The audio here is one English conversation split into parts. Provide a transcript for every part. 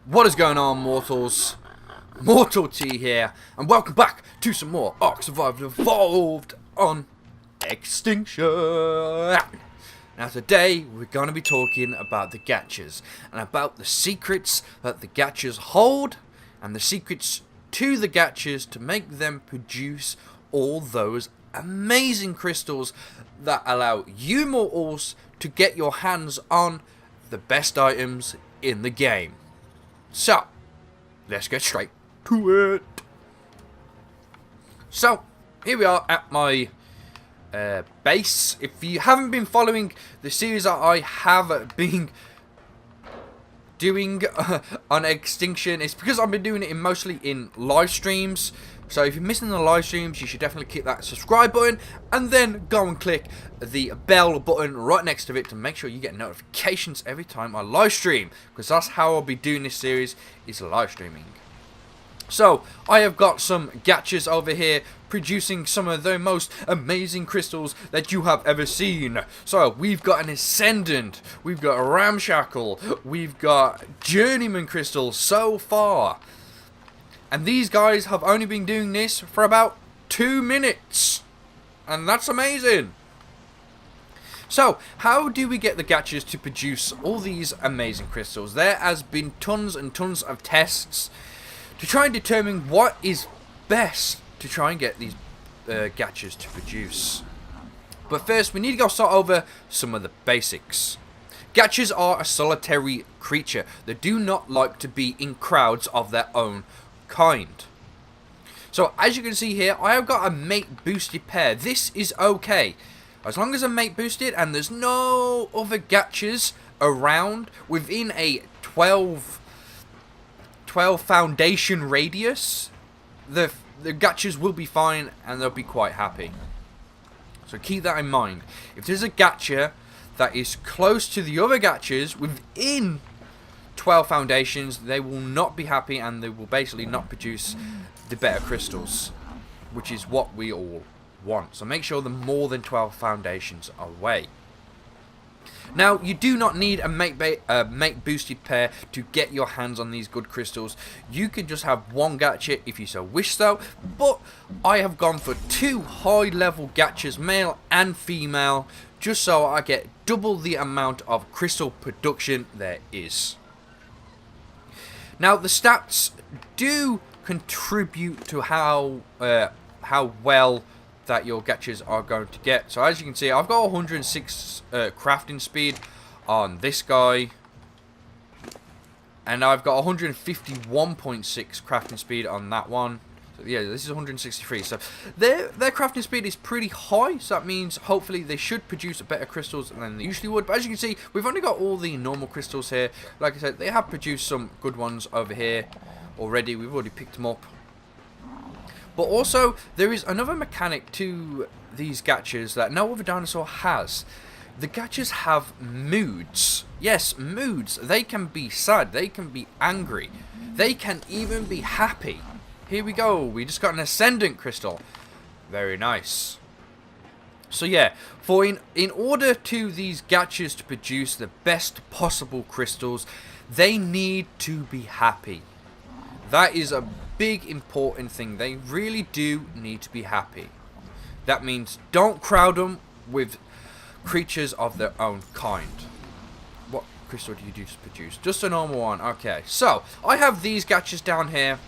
What is going on, mortals? Mortal T here, and welcome back to some more Ark Survival Evolved on Extinction. Now today we're going to be talking about the gachas and about the secrets that the gachas hold and the secrets to the gachas to make them produce all those amazing crystals that allow you mortals to get your hands on the best items in the game. So, let's get straight to it. So, here we are at my base. If you haven't been following the series that I have been doing on Extinction, it's because I've been doing it mostly in live streams. So if you're missing the live streams, you should definitely click that subscribe button and then go and click the bell button right next to it to make sure you get notifications every time I live stream, because that's how I'll be doing this series, is live streaming. So I have got some gachas over here producing some of the most amazing crystals that you have ever seen. So we've got an Ascendant, we've got a Ramshackle, we've got Journeyman crystals so far. And these guys have only been doing this for about 2 minutes. And that's amazing. So, how do we get the gachas to produce all these amazing crystals? There has been tons and tons of tests to try and determine what is best to try and get these gachas to produce. But first, we need to go start over some of the basics. Gachas are a solitary creature. They do not like to be in crowds of their own kind. So as you can see here, I have got a mate boosted pair. This is okay as long as I'm mate boosted and there's no other gachas around within a 12 foundation radius. The gachas will be fine and they'll be quite happy. So keep that in mind. If there's a gacha that is close to the other gachas within 12 foundations, they will not be happy and they will basically not produce the better crystals, which is what we all want. So make sure the more than 12 foundations are away. Now, you do not need a mate boosted pair to get your hands on these good crystals. You could just have one gacha if you so wish though, but I have gone for 2 high level gachas, male and female, just so I get double the amount of crystal production there is. Now, the stats do contribute to how well that your gachas are going to get. So as you can see, I've got 106 crafting speed on this guy, and I've got 151.6 crafting speed on that one. So yeah, this is 163. So their crafting speed is pretty high. So that means hopefully they should produce better crystals than they usually would. But as you can see, we've only got all the normal crystals here. Like I said, they have produced some good ones over here already. We've already picked them up. But also, there is another mechanic to these gachas that no other dinosaur has. The gachas have moods. Yes, moods. They can be sad. They can be angry. They can even be happy. Here we go. We just got an Ascendant crystal. Very nice. So yeah, in order to these gachas to produce the best possible crystals, they need to be happy. That is a big important thing. They really do need to be happy. That means don't crowd them with creatures of their own kind. What crystal do you do to produce? Just a normal one. Okay, so I have these gachas down here,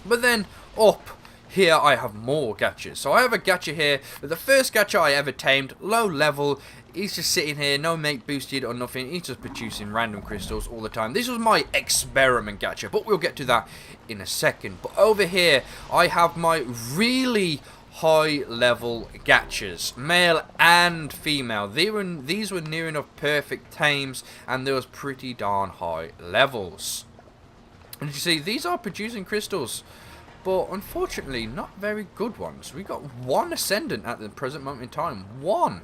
but then up here I have more gachas. So I have a gacha here. The first gacha I ever tamed, low level. He's just sitting here, no mate boosted or nothing. He's just producing random crystals all the time. This was my experiment gacha, but we'll get to that in a second. But over here, I have my really high level gachas, male and female. These were near enough perfect tames, and there was pretty darn high levels. And you see, these are producing crystals, but unfortunately not very good ones. We got 1 Ascendant at the present moment in time. 1.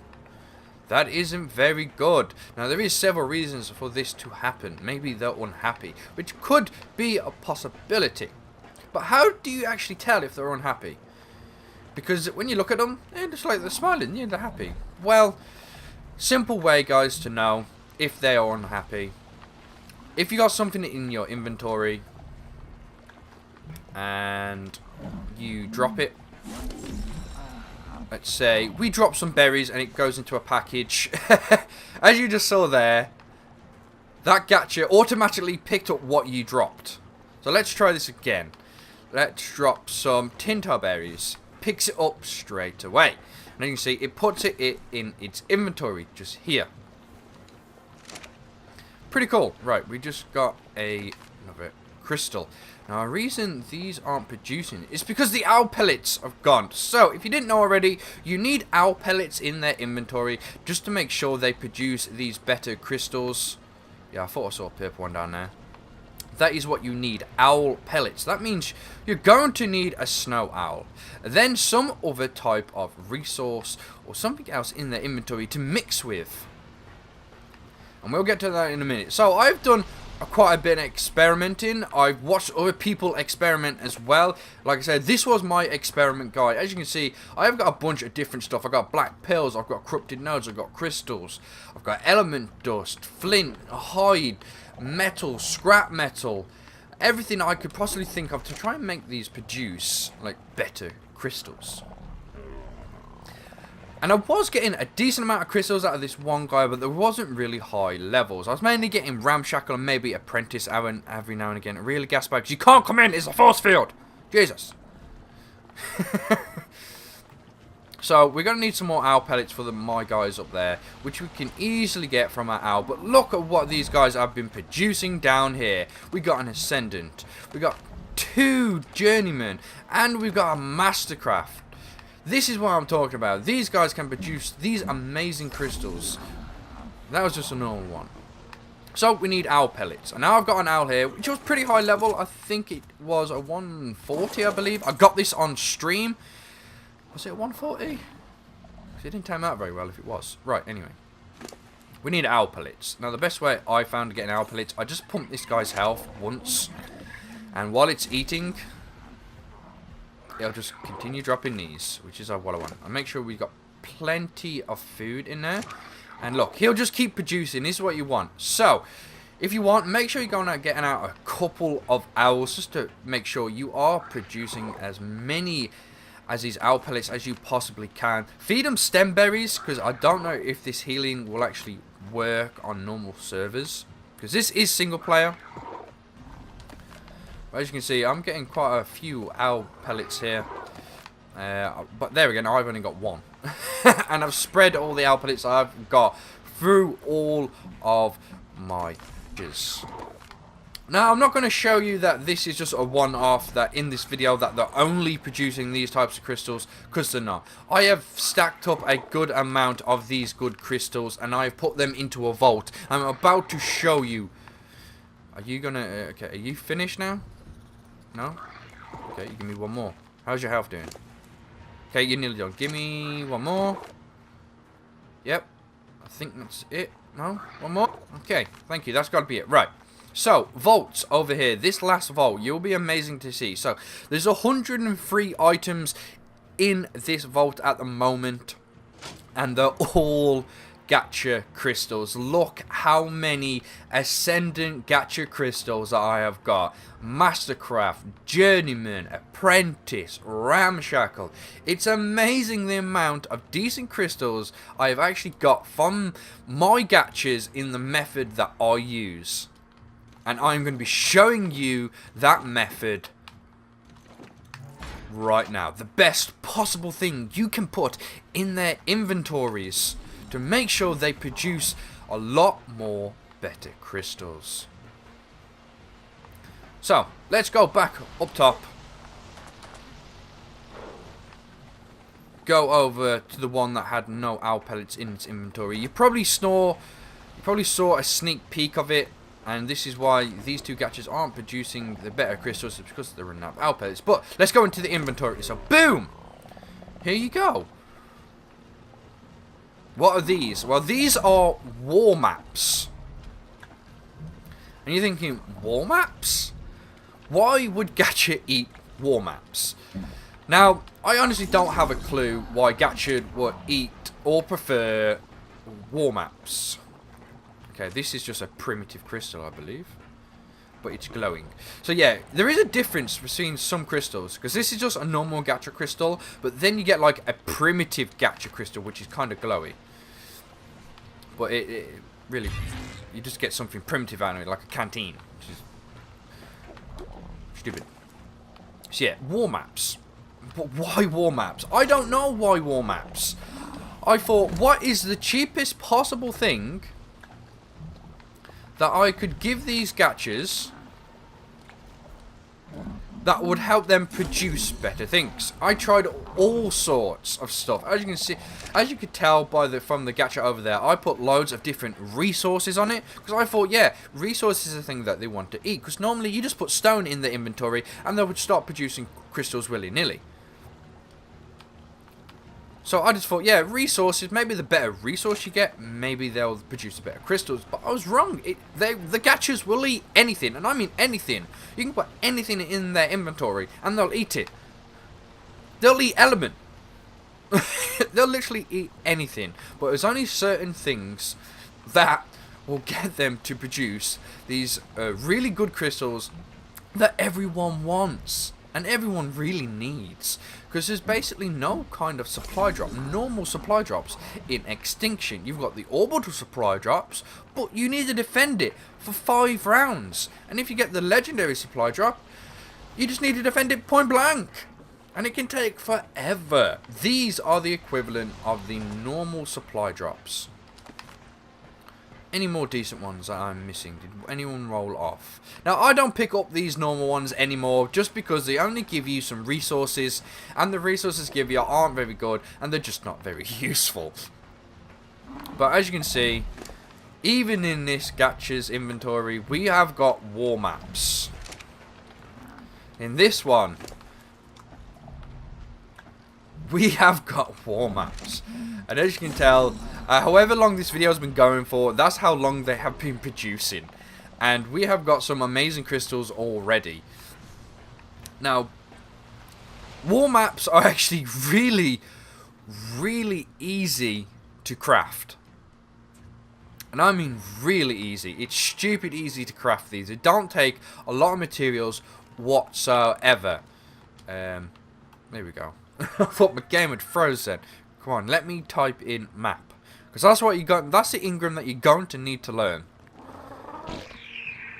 That isn't very good. Now, there is several reasons for this to happen. Maybe they're unhappy, which could be a possibility. But how do you actually tell if they're unhappy? Because when you look at them, they're just like they're smiling. Yeah, they're happy. Well, simple way, guys, to know if they are unhappy. if you got something in your inventory and you drop it, let's say we drop some berries and it goes into a package, as you just saw there, that gacha automatically picked up what you dropped. So let's try this again. Let's drop some tinta berries. Picks it up straight away. And you can see it puts it in its inventory just here. Pretty cool. Right, we just got another crystal. Now, the reason these aren't producing is because the owl pellets have gone. So, if you didn't know already, you need owl pellets in their inventory just to make sure they produce these better crystals. Yeah, I thought I saw a purple one down there. That is what you need, owl pellets. That means you're going to need a snow owl. Then some other type of resource or something else in their inventory to mix with. And we'll get to that in a minute. So I've done quite a bit of experimenting. I've watched other people experiment as well. Like I said, this was my experiment guide. As you can see, I've got a bunch of different stuff. I've got black pills, I've got corrupted nodes, I've got crystals, I've got element dust, flint, hide, metal, scrap metal, everything I could possibly think of to try and make these produce like better crystals. And I was getting a decent amount of crystals out of this one guy, but there wasn't really high levels. I was mainly getting ramshackle and maybe apprentice every now and again. Really gas bags. You can't come in, it's a force field. Jesus. So we're going to need some more owl pellets for my guys up there, which we can easily get from our owl. But look at what these guys have been producing down here. We got an ascendant, we got 2 journeymen, and we've got a mastercraft. This is what I'm talking about. These guys can produce these amazing crystals. That was just a normal one. So we need owl pellets. And now I've got an owl here, which was pretty high level. I think it was a 140, I believe. I got this on stream. Was it 140? It didn't time out very well if it was. Right, anyway. We need owl pellets. Now, the best way I found to get an owl pellets, I just pump this guy's health once. And while it's eating, it'll just continue dropping these, which is what I want. I make sure we've got plenty of food in there. And look, he'll just keep producing. This is what you want. So, if you want, make sure you're going out getting out a couple of owls just to make sure you are producing as many as these owl pellets as you possibly can. Feed them stem berries, because I don't know if this healing will actually work on normal servers, because this is single player. As you can see, I'm getting quite a few owl pellets here. But there we go, now I've only got 1. And I've spread all the owl pellets I've got through all of my jizz. Now, I'm not going to show you that this is just a one-off, that in this video that they're only producing these types of crystals, because they're not. I have stacked up a good amount of these good crystals, and I've put them into a vault. I'm about to show you. Are you going to... okay, are you finished now? No? Okay, you give me one more. How's your health doing? Okay, you're nearly done. Give me one more. Yep. I think that's it. No? One more? Okay, thank you. That's got to be it. Right. So, vaults over here. This last vault, you'll be amazing to see. So, there's 103 items in this vault at the moment. And they're all gacha crystals. Look how many ascendant gacha crystals that I have got. Mastercraft, journeyman, apprentice, ramshackle. It's amazing the amount of decent crystals I have actually got from my gachas in the method that I use. And I'm going to be showing you that method right now. The best possible thing you can put in their inventories to make sure they produce a lot more better crystals. So, let's go back up top. Go over to the one that had no owl pellets in its inventory. You probably saw a sneak peek of it. And this is why these 2 gachas aren't producing the better crystals. It's because they're running out of owl pellets. But let's go into the inventory. So, boom! Here you go. What are these? Well, these are war maps. And you're thinking, war maps? Why would gacha eat war maps? Now, I honestly don't have a clue why gacha would eat or prefer war maps. Okay, this is just a primitive crystal, I believe. but it's glowing. So yeah, there is a difference between some crystals, because this is just a normal gacha crystal, but then you get like a primitive gacha crystal, which is kind of glowy. But it really, you just get something primitive out of it, like a canteen, which is stupid. So yeah, war maps. But why war maps? I don't know why war maps. I thought, what is the cheapest possible thing that I could give these gachas that would help them produce better things? I tried all sorts of stuff. As you can see, as you could tell from the gacha over there, I put loads of different resources on it, because I thought, yeah, resources is a thing that they want to eat, because normally you just put stone in the inventory and they would start producing crystals willy-nilly. So I just thought, yeah, resources, maybe the better resource you get, maybe they'll produce better crystals. But I was wrong. The gachas will eat anything, and I mean anything. You can put anything in their inventory, and they'll eat it. They'll eat element. They'll literally eat anything. But there's only certain things that will get them to produce these really good crystals that everyone wants. And everyone really needs. Because there's basically no kind of supply drop, normal supply drops in Extinction. You've got the orbital supply drops, but you need to defend it for 5 rounds. And if you get the legendary supply drop, you just need to defend it point blank. And it can take forever. These are the equivalent of the normal supply drops. Any more decent ones that I'm missing? Did anyone roll off? Now, I don't pick up these normal ones anymore just because they only give you some resources, and the resources give you aren't very good, and they're just not very useful. But as you can see, even in this gacha's inventory, we have got war maps. In this one, we have got war maps. And as you can tell, however long this video has been going for, that's how long they have been producing. And we have got some amazing crystals already. Now, war maps are actually really, really easy to craft. And I mean really easy. It's stupid easy to craft these. It don't take a lot of materials whatsoever. There we go. I thought my game had frozen. Come on, let me type in map, because that's what you got. That's the engram that you're going to need to learn.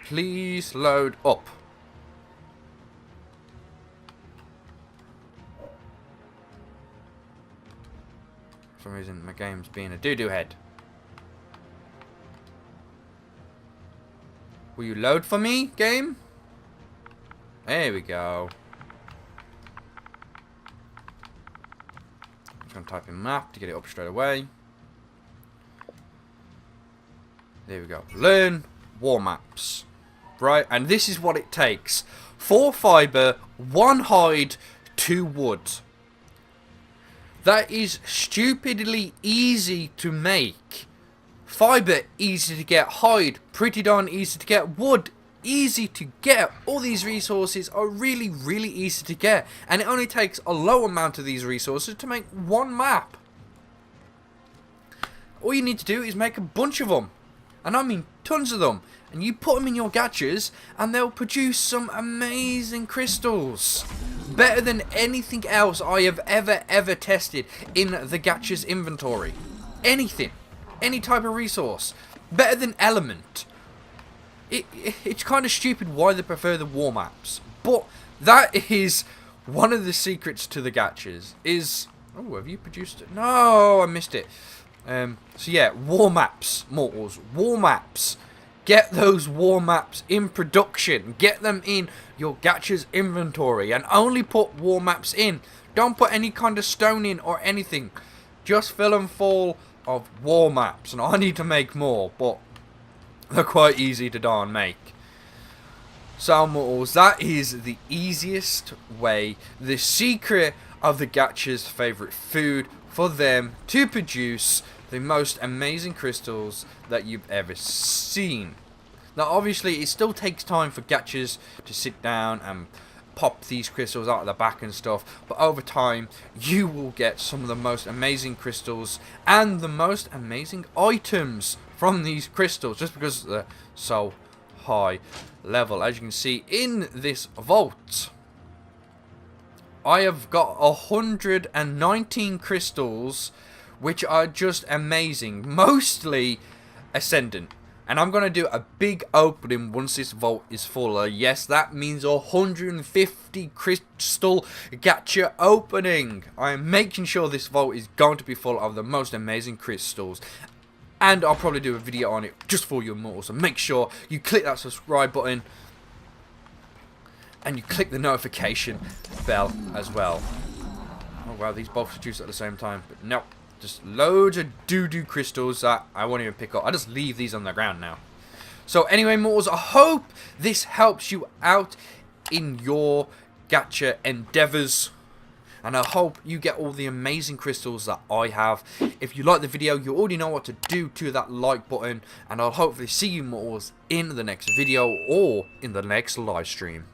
Please load up. For some reason, my game's being a doo-doo head. Will you load for me, game? There we go. I'm going to type in map to get it up straight away. There we go. Learn war maps. Right, and this is what it takes. 4 fiber, 1 hide, 2 wood. That is stupidly easy to make. Fiber, easy to get. Hide, pretty darn easy to get. Wood, easy to get. All these resources are really, really easy to get, and it only takes a low amount of these resources to make 1 map. All you need to do is make a bunch of them, and I mean tons of them, and you put them in your gachas and they'll produce some amazing crystals, better than anything else I have ever tested in the gacha's inventory. Anything, any type of resource, better than element. It's kind of stupid why they prefer the war maps, but that is one of the secrets to the gachas. Oh, have you produced it? No, I missed it. So yeah, war maps, mortals, war maps. Get those war maps in production. Get them in your gacha's inventory, and only put war maps in. Don't put any kind of stone in or anything. Just fill them full of war maps, and I need to make more, but they're quite easy to darn make. So mortals, that is the easiest way, the secret of the gacha's favourite food, for them to produce the most amazing crystals that you've ever seen. Now obviously it still takes time for gachas to sit down and pop these crystals out of the back and stuff, but over time you will get some of the most amazing crystals and the most amazing items from these crystals, just because they're so high level. As you can see in this vault, I have got 119 crystals, which are just amazing. Mostly Ascendant. And I'm going to do a big opening once this vault is full. Yes, that means 150 crystal gacha opening. I am making sure this vault is going to be full of the most amazing crystals. And I'll probably do a video on it just for you immortals. So make sure you click that subscribe button. And you click the notification bell as well. Oh wow, these both produce at the same time. But no. Just loads of doo-doo crystals that I won't even pick up. I just leave these on the ground now. So anyway, mortals, I hope this helps you out in your gacha endeavors. And I hope you get all the amazing crystals that I have. If you like the video, you already know what to do to that like button. And I'll hopefully see you mortals in the next video or in the next live stream.